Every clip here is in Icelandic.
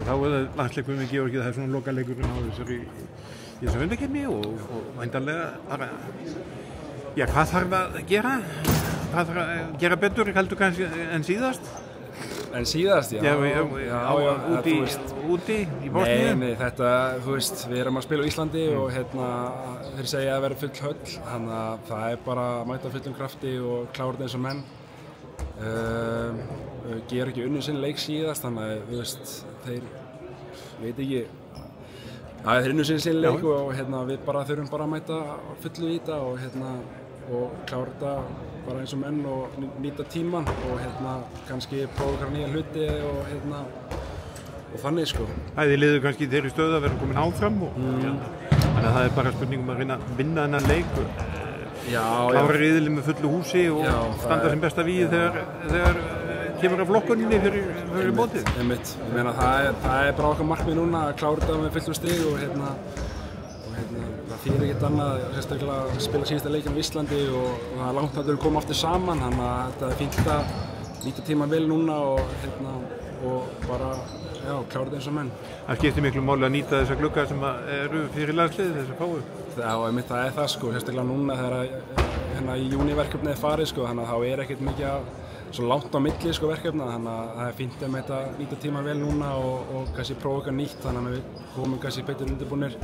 þá það landsleikur með Georgíu, það svona lokaleikurinn á þessari undankeppni og væntanlega bara, hvað þarf að gera? Hvað þarf að gera betur, heldur kannski en síðast? En síðast, já, úti í Bosníu? Nei, þetta, við erum að spila á Íslandi og þeir segja að vera full höll, þannig að það bara að mæta fullum krafti og klára þetta eins og menn. Gera ekki unnið sinn leik síðast, þannig að þeir, veit ekki, þeir unnið sinn leik og við þurfum bara að mæta fullu í þetta og klára þetta bara eins og menn og nýta tíman og kannski prófa okkar nýja hluti og þannig sko. Þið liður kannski í þeirri stöðu að vera komin áfram og þannig að það bara spurningum að reyna að vinna þennan leik og klára riðilinn með fullu húsi og standa sem besta vígi þegar kemur af flokkuninni fyrir mótið. Einmitt, ég meina það bara okkar markmið núna að klára þetta með fullu stig og það þýðir ekkert annað, sérstaklega að spila síðasta leikinn á Íslandi og það er langt að þau koma aftur saman, þannig að þetta er fínt að nýta tíma vel núna og bara klára þetta eins og menn. Það skiptir miklu máli að nýta þessa glugga sem eru fyrir landsliðið, þessa fáu? Já, einmitt það er það sko, sérstaklega núna þegar í júníverkefnið er farið sko, þannig að þá er ekkert mikið svo langt á milli sko verkefna, þannig að það er fínt að nýta tíma vel núna og kannski prófa eitthvað nýtt, þannig að við komum kannski betur undirbúnir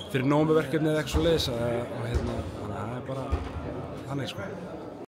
fyrir nómverkefni eða eitthvað svoleiðis og þannig að það er bara þannig sko.